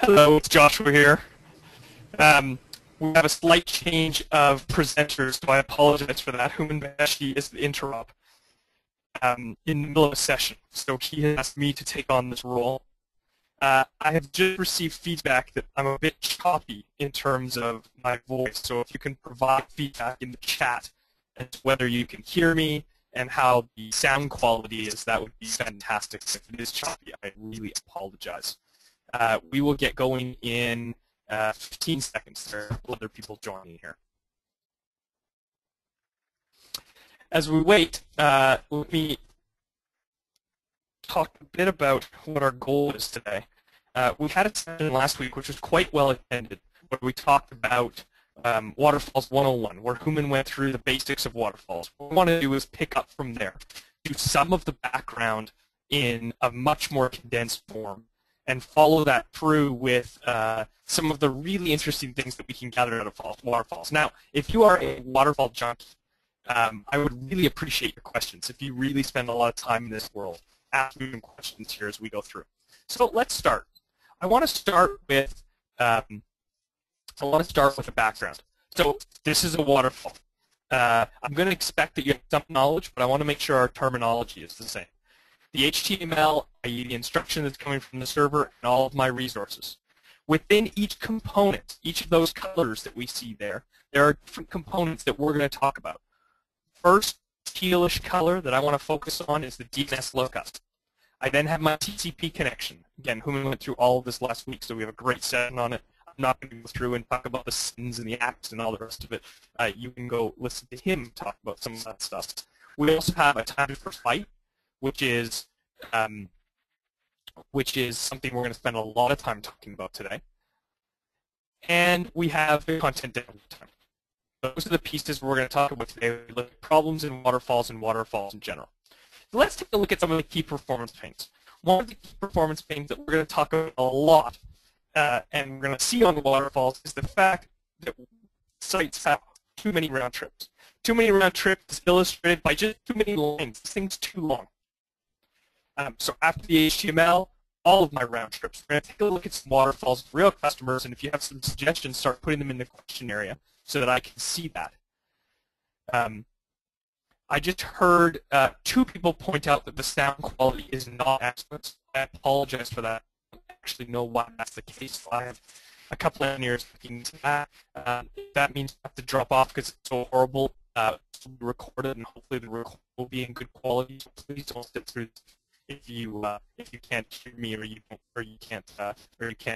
Hello, it's Joshua here. We have a slight change of presenters, so I apologize for that. Human Bashi is the interrupt in the middle of a session, so he has asked me to take on this role. I have just received feedback that I'm a bit choppy in terms of my voice, so if you can provide feedback in the chat as to whether you can hear me and how the sound quality is, that would be fantastic. If it is choppy, I really apologize. We will get going in 15 seconds. There are a couple other people joining here. As we wait, let me talk a bit about what our goal is today. We had a session last week which was quite well attended, where we talked about Waterfalls 101, where Human went through the basics of Waterfalls. What we want to do is pick up from there, do some of the background in a much more condensed form, and follow that through with some of the really interesting things that we can gather out of Waterfalls. Now, if you are a waterfall junkie, I would really appreciate your questions. If you really spend a lot of time in this world, ask me some questions here as we go through. So let's start. I want to start with a background. So this is a waterfall. I'm going to expect that you have some knowledge, but I want to make sure our terminology is the same. The HTML, i.e. the instruction that's coming from the server, and all of my resources. Within each component, each of those colors that we see there are different components that we're going to talk about. First tealish color that I want to focus on is the DNS lookup. I then have my TCP connection. Again, Human went through all of this last week, so we have a great session on it. I'm not going to go through and talk about the sins and the acts and all the rest of it. You can go listen to him talk about some of that stuff. We also have a time to first byte, which is something we're going to spend a lot of time talking about today. And we have the content download time. Those are the pieces we're going to talk about today. We look at problems in waterfalls and waterfalls in general. So let's take a look at some of the key performance pains. One of the key performance pains that we're going to talk about a lot and we're going to see on waterfalls is the fact that sites have too many round trips. Too many round trips is illustrated by just too many lines. This thing's too long. So after the HTML, all of my round trips. We're going to take a look at some waterfalls with real customers, and if you have some suggestions, start putting them in the question area so that I can see that. I just heard two people point out that the sound quality is not excellent. I apologize for that. I don't actually know why that's the case. I have a couple of engineers looking into that. That means I have to drop off because it's so horrible. It's recorded, and hopefully the recording will be in good quality. So please don't sit through if you can't hear me or you can't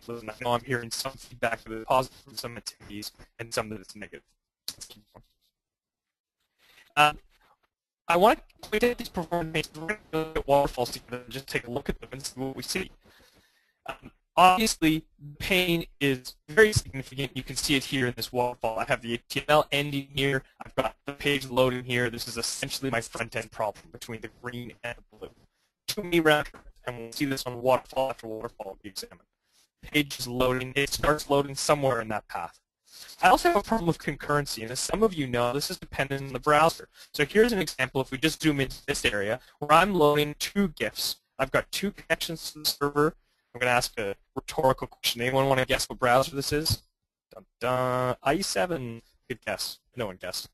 listen. I know I'm hearing some feedback that is positive from some attendees and some that is negative. Let's keep going. I want to point out these performance pains. We're going to look at waterfalls together and just take a look at them and see what we see. Obviously, the pain is very significant. You can see it here in this waterfall. I have the HTML ending here. I've got the page loading here. This is essentially my front-end problem between the green and the blue. Too many round trips, and we'll see this on waterfall after waterfall we examine. Page is loading. It starts loading somewhere in that path. I also have a problem with concurrency, and as some of you know, this is dependent on the browser. So here's an example. If we just zoom into this area where I'm loading two GIFs. I've got two connections to the server. I'm going to ask a rhetorical question. Anyone want to guess what browser this is? Dun, dun. i7. Good guess. No one guessed.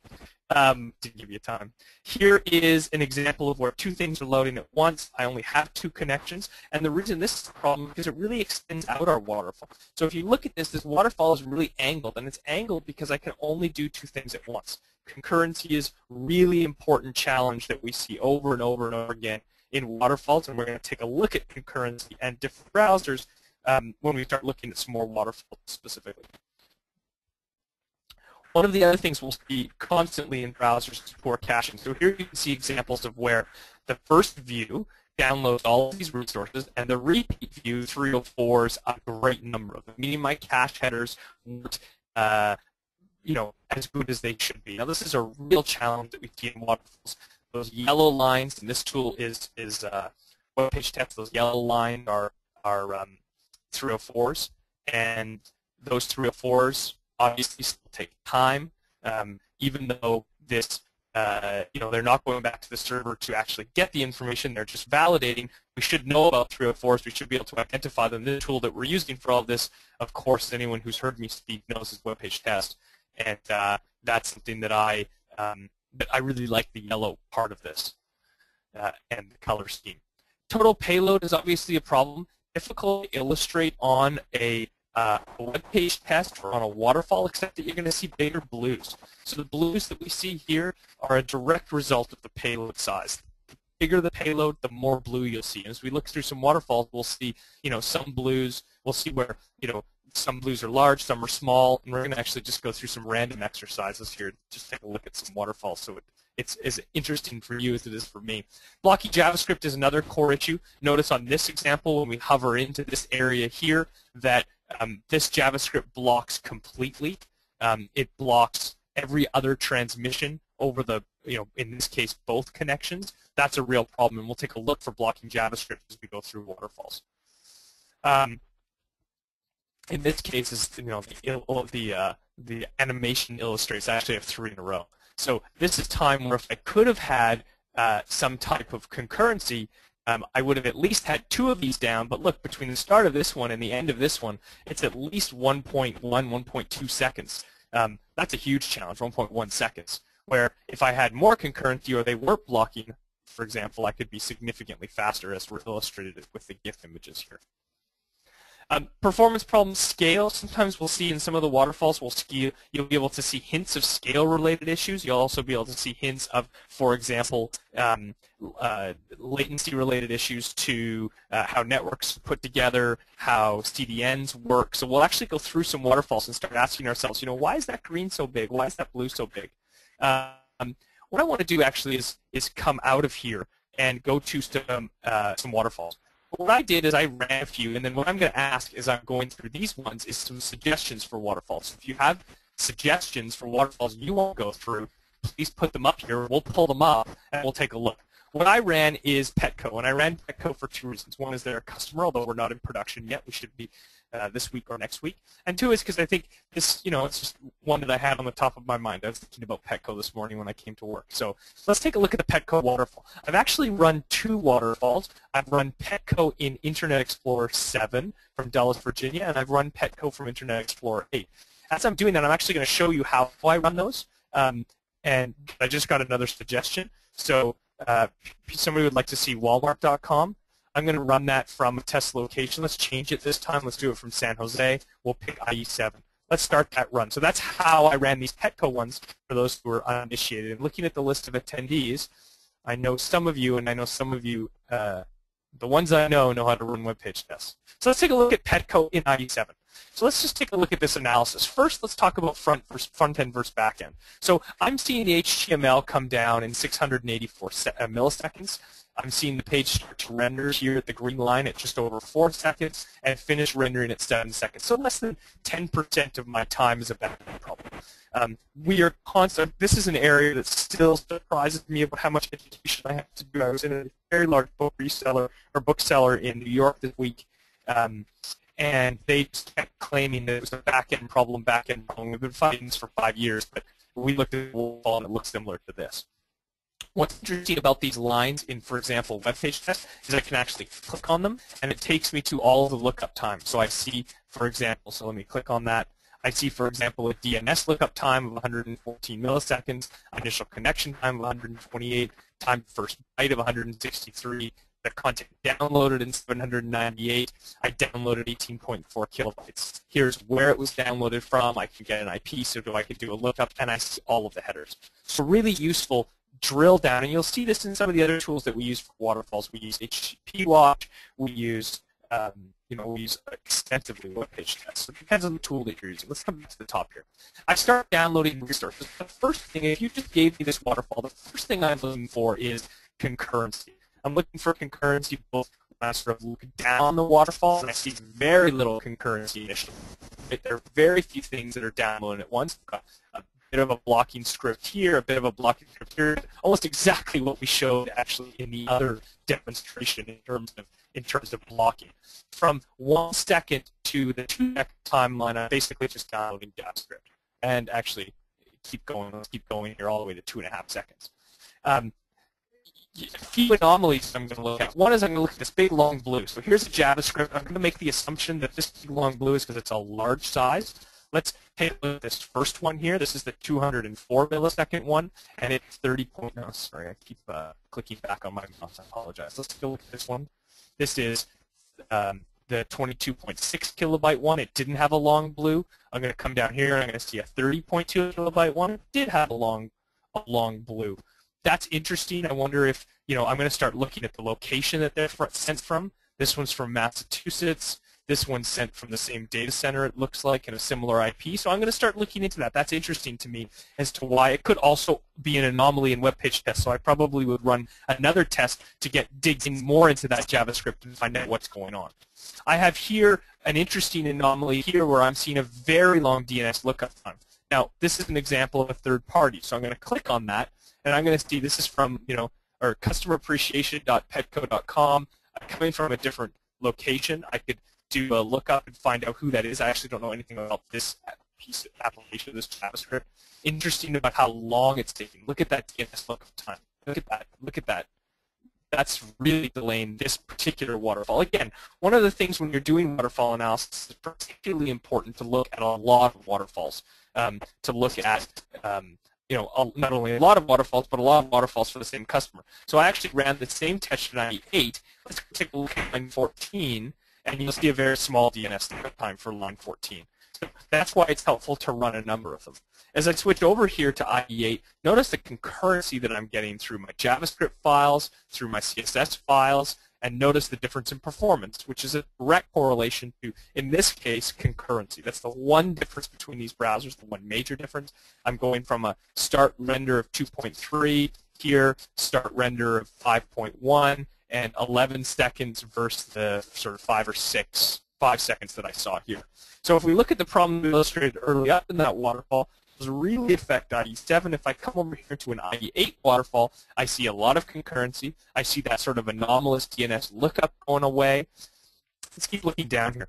Didn't give you time. Here is an example of where two things are loading at once. I only have two connections, and the reason this is a problem is because it really extends out our waterfall. So if you look at this waterfall is really angled, and it's angled because I can only do two things at once. Concurrency is really important challenge that we see over and over and over again in waterfalls, and we're going to take a look at concurrency and different browsers when we start looking at some more waterfalls specifically. One of the other things we'll see constantly in browsers is poor caching. So here you can see examples of where the first view downloads all of these resources, and the repeat view 304s a great number of them, meaning my cache headers weren't as good as they should be. Now this is a real challenge that we see in waterfalls. Those yellow lines, and this tool is web page test. Those yellow lines are 304s, and those 304s obviously still take time, even though this they're not going back to the server to actually get the information. They're just validating. We should know about 304s. We should be able to identify them. The tool that we're using for all this, of course, anyone who's heard me speak knows is web page test, and that's something that I really like the yellow part of this and the color scheme. Total payload is obviously a problem. Difficult to illustrate on a web page test or on a waterfall, except that you're going to see bigger blues. So the blues that we see here are a direct result of the payload size. The bigger the payload, the more blue you'll see. And as we look through some waterfalls, we'll see, some blues. We'll see where, some blues are large, some are small, and we're going to actually just go through some random exercises here. Just take a look at some waterfalls so it's as interesting for you as it is for me. Blocky JavaScript is another core issue. Notice on this example, when we hover into this area here, that this JavaScript blocks completely. It blocks every other transmission over the, in this case, both connections. That's a real problem, and we'll take a look for blocking JavaScript as we go through waterfalls. In this case, the animation illustrates. I actually have 3 in a row. So this is time where if I could have had some type of concurrency, I would have at least had 2 of these down. But look, between the start of this one and the end of this one, it's at least 1.1, 1.2 seconds. That's a huge challenge, 1.1 seconds. Where if I had more concurrency or they weren't blocking, for example, I could be significantly faster, as we're illustrated with the GIF images here. Performance problems scale. Sometimes we'll see in some of the waterfalls, you'll be able to see hints of scale-related issues. You'll also be able to see hints of, for example, latency-related issues to how networks are put together, how CDNs work. So we'll actually go through some waterfalls and start asking ourselves, why is that green so big? Why is that blue so big? What I want to do actually is come out of here and go to some waterfalls. What I did is I ran a few, and then what I'm going to ask as I'm going through these ones is some suggestions for waterfalls. So if you have suggestions for waterfalls you won't go through, please put them up here. We'll pull them up, and we'll take a look. What I ran is Petco, and I ran Petco for 2 reasons. One is they're a customer, although we're not in production yet. We should be this week or next week. And 2 is because I think this, it's just one that I had on the top of my mind. I was thinking about Petco this morning when I came to work. So let's take a look at the Petco waterfall. I've actually run 2 waterfalls. I've run Petco in Internet Explorer 7 from Dulles, Virginia, and I've run Petco from Internet Explorer 8. As I'm doing that, I'm actually going to show you how I run those. And I just got another suggestion. So somebody would like to see Walmart.com. I'm going to run that from a test location. Let's change it this time. Let's do it from San Jose. We'll pick IE7. Let's start that run. So that's how I ran these Petco ones for those who are uninitiated. And looking at the list of attendees, I know some of you, and I know some of you, the ones I know how to run web page tests. So let's take a look at Petco in IE7. So let's just take a look at this analysis. First, let's talk about front end versus back end. So I'm seeing the HTML come down in 684 milliseconds. I'm seeing the page start to render here at the green line at just over 4 seconds and finish rendering at 7 seconds. So less than 10% of my time is a back-end problem. We are constant. This is an area that still surprises me about how much education I have to do. I was in a very large bookseller in New York this week, and they just kept claiming that it was a back-end problem. We've been fighting this for 5 years, but we looked at the Waterfall and it looks similar to this. What's interesting about these lines in, for example, web page test is I can actually click on them, and it takes me to all of the lookup times. So I see, for example, so let me click on that. I see, for example, a DNS lookup time of 114 milliseconds, initial connection time of 128, time first byte of 163, the content downloaded in 798. I downloaded 18.4 kilobytes. Here's where it was downloaded from. I can get an IP, so I can do a lookup, and I see all of the headers. So really useful. Drill down, and you'll see this in some of the other tools that we use for waterfalls. We use HTTP watch. We use, we use extensively web page tests. So it depends on the tool that you're using. Let's come back to the top here. I start downloading resources. The first thing, if you just gave me this waterfall, the first thing I'm looking for is concurrency. I'm looking for concurrency both when I sort of look down the waterfall, and I see very little concurrency initially. There are very few things that are downloaded at once. Bit of a blocking script here, a bit of a blocking script here, almost exactly what we showed actually in the other demonstration in terms of blocking. From 1 second to the 2 second timeline, I'm basically just downloading JavaScript. And actually, keep going. Let's keep going here all the way to 2.5 seconds. A few anomalies I'm going to look at. One is I'm going to look at this big long blue. So here's a JavaScript. I'm going to make the assumption that this big long blue is because it's a large size. Let's take a look at this first one here. This is the 204 millisecond one, and it's 30 point. No, sorry, I keep clicking back on my mouse. I apologize. Let's take a look at this one. This is the 22.6 kilobyte one. It didn't have a long blue. I'm going to come down here and I'm going to see a 30.2 kilobyte one. It did have a long blue. That's interesting. I wonder if, I'm going to start looking at the location that they're sent from. This one's from Massachusetts. This one's sent from the same data center, it looks like, in a similar IP. So I'm going to start looking into that. That's interesting to me as to why it could also be an anomaly in web page tests. So I probably would run another test to dig in more into that JavaScript and find out what's going on. I have here an interesting anomaly here where I'm seeing a very long DNS lookup time. Now, this is an example of a third party. So I'm going to click on that, and I'm going to see this is from, or customerappreciation.petco.com. Coming from a different location, I could do a lookup and find out who that is. I actually don't know anything about this piece of application, this JavaScript. Interesting about how long it's taking. Look at that DNS lookup time. Look at that. Look at that. That's really delaying this particular waterfall. Again, one of the things when you're doing waterfall analysis is particularly important to look at a lot of waterfalls. To look at, not only a lot of waterfalls, but a lot of waterfalls for the same customer. So I actually ran the same test for 98. Let's take a look at line 14, and you'll see a very small DNS time for line 14. So that's why it's helpful to run a number of them. As I switch over here to IE8, notice the concurrency that I'm getting through my JavaScript files, through my CSS files, and notice the difference in performance, which is a direct correlation to, in this case, concurrency. That's the one difference between these browsers, the one major difference. I'm going from a start render of 2.3 here, start render of 5.1, and 11 seconds versus the sort of 5 seconds that I saw here. So if we look at the problem we illustrated early up in that waterfall, does really affect IE7. If I come over here to an IE8 waterfall, I see a lot of concurrency. I see that sort of anomalous DNS lookup going away. Let's keep looking down here.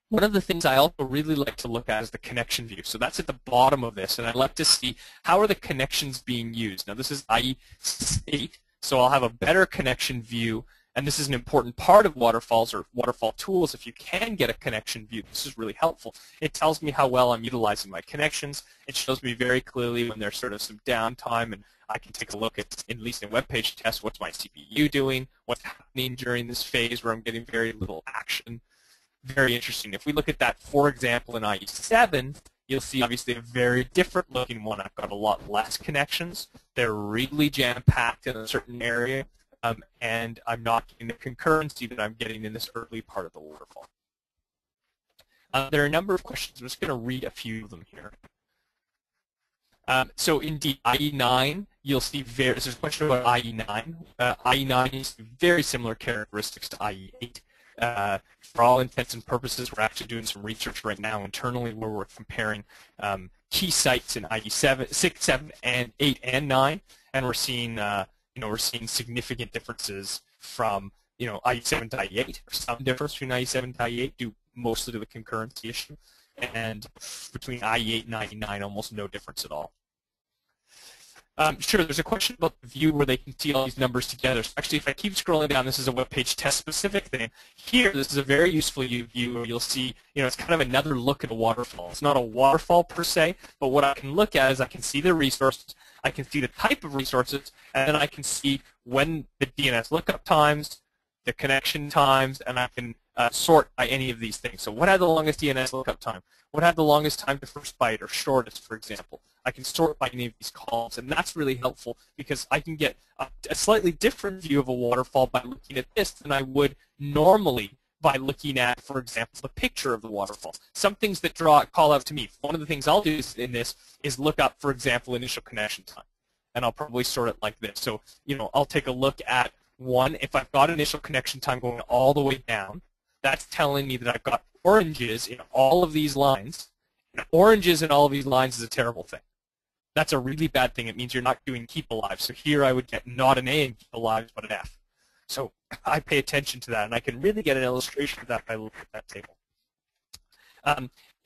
One of the things I also really like to look at is the connection view. So that's at the bottom of this, and I like to see how are the connections being used. Now this is IE8, so I'll have a better connection view, and this is an important part of waterfalls or waterfall tools. If you can get a connection view, this is really helpful. It tells me how well I'm utilizing my connections. It shows me very clearly when there's sort of some downtime, and I can take a look at least in web page tests, what's my CPU doing, what's happening during this phase where I'm getting very little action. Very interesting. If we look at that, for example, in IE7, you'll see obviously a very different looking one. I've got a lot less connections. They're really jam-packed in a certain area. And I'm not getting the concurrency that I'm getting in this early part of the waterfall. There are a number of questions. I'm just going to read a few of them here. So indeed, IE9, you'll see there's a question about IE9. IE9 is very similar characteristics to IE8. For all intents and purposes, we're actually doing some research right now internally where we're comparing key sites in IE7, 6, 7, and 8, and 9, and we're seeing we're seeing significant differences from, IE7 to IE8, or some difference between IE7 to IE8 due mostly to the concurrency issue, and between IE8 and IE9, almost no difference at all. Sure, there's a question about the view where they can see all these numbers together. So actually, if I keep scrolling down, this is a web page test specific thing. Here, this is a very useful view where you'll see, it's kind of another look at a waterfall. It's not a waterfall per se, but what I can look at is I can see the resources, I can see the type of resources, and then I can see when the DNS lookup times, the connection times, and I can sort by any of these things. So what had the longest DNS lookup time? What had the longest time to first byte or shortest, for example? I can sort by any of these columns, and that's really helpful because I can get a slightly different view of a waterfall by looking at this than I would normally by looking at, for example, the picture of the waterfall. Some things that call out to me. One of the things I'll do in this is look up, for example, initial connection time, and I'll probably sort it like this. So, I'll take a look at one. If I've got initial connection time going all the way down, that's telling me that I've got oranges in all of these lines. And oranges in all of these lines is a terrible thing. That's a really bad thing. It means you're not doing keep alive. So here I would get not an A in keep alive, but an F. So I pay attention to that, and I can really get an illustration of that by looking at that table.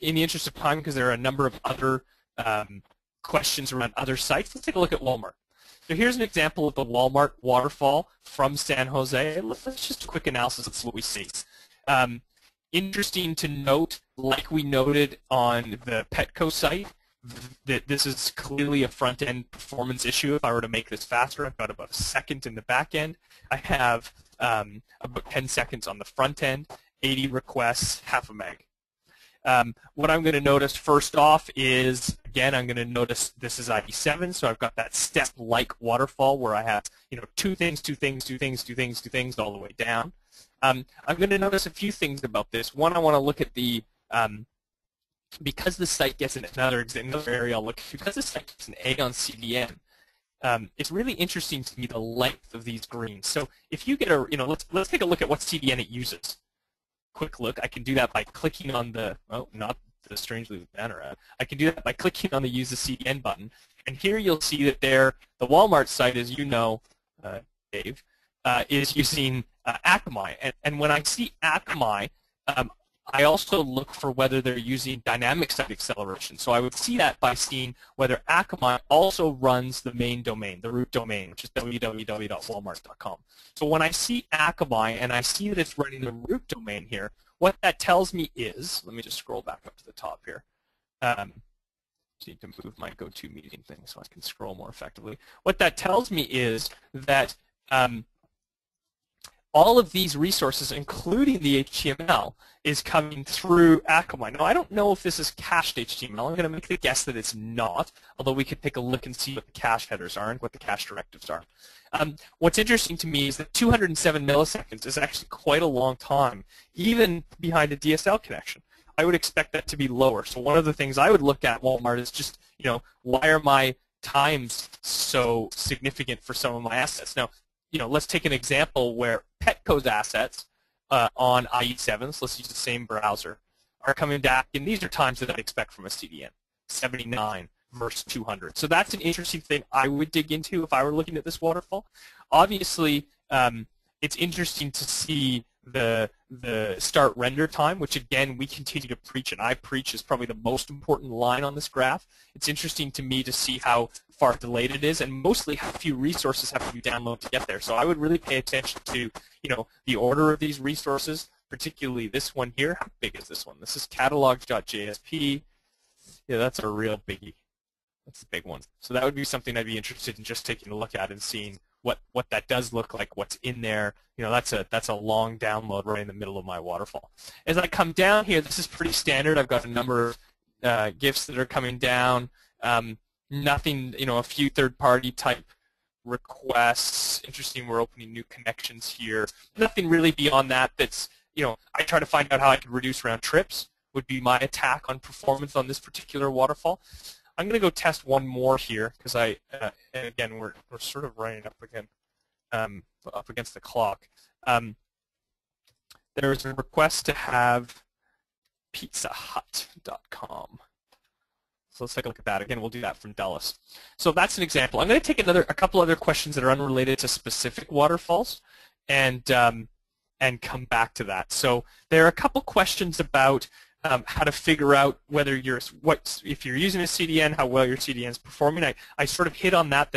In the interest of time, because there are a number of other questions around other sites. Let's take a look at Walmart. So here's an example of the Walmart waterfall from San Jose. Let's just a quick analysis of what we see. Interesting to note, like we noted on the Petco site, that this is clearly a front-end performance issue. If I were to make this faster, I've got about a second in the back end. I have about 10 seconds on the front end, 80 requests, half a meg. What I'm going to notice first off is, again, I'm going to notice this is ID7, so I've got that step-like waterfall where I have, two things, all the way down. I'm going to notice a few things about this. One, I want to look at the, because the site gets another area I'll look at, because the site gets an A on CDN, it's really interesting to me the length of these greens. So if you get a, let's take a look at what CDN it uses. Quick look. I can do that by clicking on the, not the Strangeloop banner ad. I can do that by clicking on the Use the CDN button. And here you'll see that the Walmart site, as you know, Dave, is using Akamai. And when I see Akamai, I also look for whether they're using dynamic site acceleration. So I would see that by seeing whether Akamai also runs the main domain, the root domain, which is www.walmart.com. So when I see Akamai and I see that it's running the root domain here, what that tells me is, let me just scroll back up to the top here. Just need to move my GoToMeeting thing so I can scroll more effectively. What that tells me is that all of these resources, including the HTML, is coming through Akamai. Now, I don't know if this is cached HTML. I'm going to make the guess that it's not, although we could take a look and see what the cache headers are and what the cache directives are. What's interesting to me is that 207 milliseconds is actually quite a long time, even behind a DSL connection. I would expect that to be lower. So one of the things I would look at Walmart is just, why are my times so significant for some of my assets? Now, let's take an example where Petco's assets on IE7s, let's use the same browser, are coming back, and these are times that I'd expect from a CDN, 79 versus 200. So that's an interesting thing I would dig into if I were looking at this waterfall. Obviously, it's interesting to see the start render time, which again we continue to preach, and I preach is probably the most important line on this graph. It's interesting to me to see how far delayed it is, and mostly how few resources have to be downloaded to get there. So I would really pay attention to the order of these resources, particularly this one here. How big is this one? This is catalogs.jsp. Yeah, that's a real biggie. That's the big one. So that would be something I'd be interested in just taking a look at and seeing what that does look like, what's in there. That's a long download right in the middle of my waterfall. As I come down here, this is pretty standard. I've got a number of GIFs that are coming down. Nothing, a few third-party type requests. Interesting, we're opening new connections here. Nothing really beyond that that's, I try to find out how I can reduce round trips would be my attack on performance on this particular waterfall. I'm going to go test one more here because and again, we're sort of running up against the clock. There's a request to have pizzahut.com. So let's take a look at that. Again, we'll do that from Dulles. So that's an example. I'm going to take a couple other questions that are unrelated to specific waterfalls and come back to that. So there are a couple questions about how to figure out whether if you're using a CDN, how well your CDN is performing. I sort of hit on that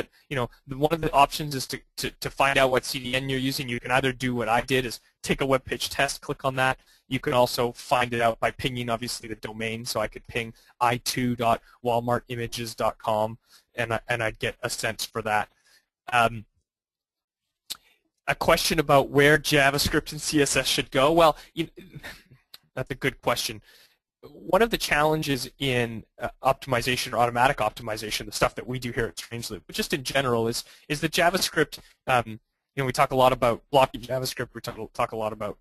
one of the options is to find out what CDN you're using. You can either do what I did, is take a web page test, click on that. You can also find it out by pinging, obviously, the domain. So I could ping i2.walmartimages.com, and I'd get a sense for that. A question about where JavaScript and CSS should go. Well, that's a good question. One of the challenges in optimization or automatic optimization, the stuff that we do here at Strangeloop, but just in general, is that JavaScript. We talk a lot about blocking JavaScript. We talk a lot about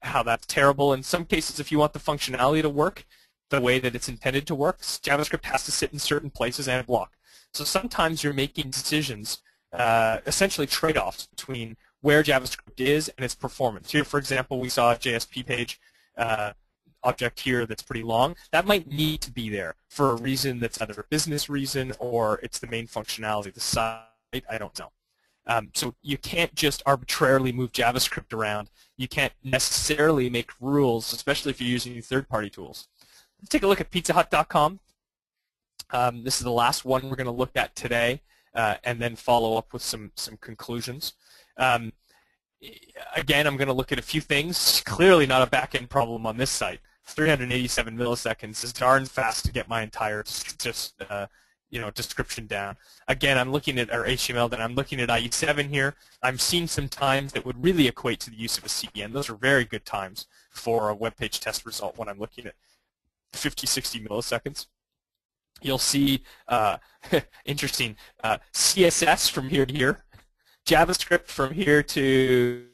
how that's terrible. In some cases, if you want the functionality to work the way that it's intended to work, JavaScript has to sit in certain places and block. So sometimes you're making decisions, essentially trade-offs between where JavaScript is and its performance. Here, for example, we saw a JSP page object here that's pretty long. That might need to be there for a reason that's either a business reason or it's the main functionality of the site. I don't know. So you can't just arbitrarily move JavaScript around. You can't necessarily make rules, especially if you're using third-party tools. Let's take a look at pizzahut.com. This is the last one we're going to look at today, and then follow up with some conclusions. Again, I'm going to look at a few things. Clearly not a back-end problem on this site. 387 milliseconds is darn fast to get my entire description down. Again, I'm looking at our HTML, then I'm looking at IE7 here. I'm seeing some times that would really equate to the use of a CDN. Those are very good times for a web page test result when I'm looking at 50, 60 milliseconds. You'll see, interesting, CSS from here to here, JavaScript from here to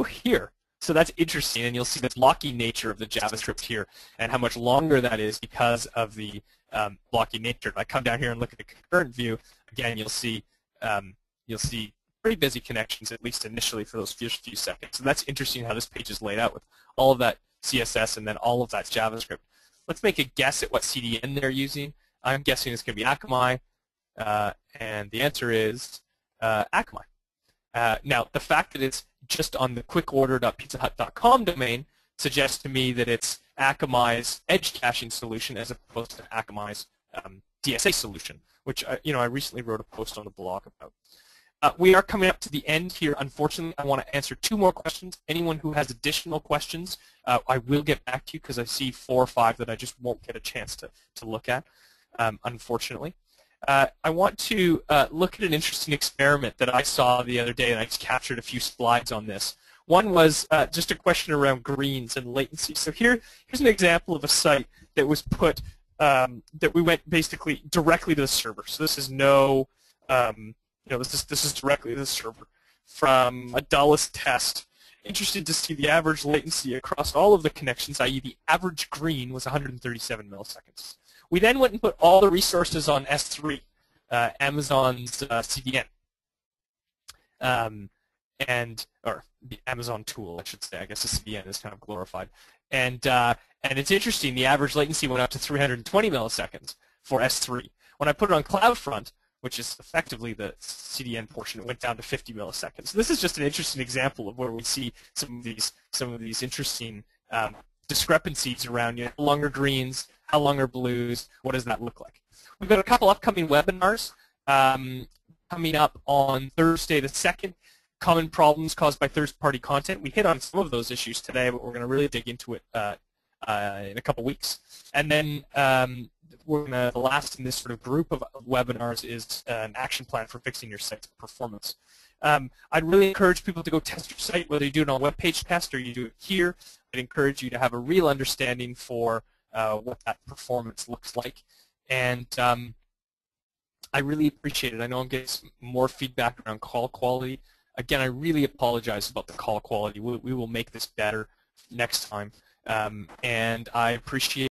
here. So that's interesting, and you'll see the blocking nature of the JavaScript here and how much longer that is because of the blocking nature. If I come down here and look at the concurrent view, again, you'll see pretty busy connections, at least initially for those first few seconds. So that's interesting how this page is laid out with all of that CSS and then all of that JavaScript. Let's make a guess at what CDN they're using. I'm guessing it's going to be Akamai, and the answer is Akamai. Now, the fact that it's just on the quickorder.pizzahut.com domain suggests to me that it's Akamai's edge caching solution as opposed to Akamai's DSA solution, which I recently wrote a post on the blog about. We are coming up to the end here. Unfortunately, I want to answer 2 more questions. Anyone who has additional questions, I will get back to you because I see 4 or 5 that I just won't get a chance to look at, unfortunately. I want to look at an interesting experiment that I saw the other day, and I just captured a few slides on this. One was just a question around greens and latency. So here's an example of a site that was put, that we went basically directly to the server. So this is no, this is directly to the server from a Dulles test. Interested to see the average latency across all of the connections, i.e. the average green was 137 milliseconds. We then went and put all the resources on S3, Amazon's CDN, or the Amazon tool, I should say. I guess the CDN is kind of glorified. And it's interesting, the average latency went up to 320 milliseconds for S3. When I put it on CloudFront, which is effectively the CDN portion, it went down to 50 milliseconds. So this is just an interesting example of where we see some of these interesting discrepancies around how long are greens, how long are blues, what does that look like? We've got a couple upcoming webinars coming up on Thursday the 2nd. Common problems caused by third-party content. We hit on some of those issues today, but we're going to really dig into it in a couple weeks. And then the last in this sort of group of webinars is an action plan for fixing your site's performance. I'd really encourage people to go test your site, whether you do it on a web page test or you do it here. I'd encourage you to have a real understanding for what that performance looks like. And I really appreciate it. I know I'm getting some more feedback around call quality. Again, I really apologize about the call quality. We will make this better next time. And I appreciate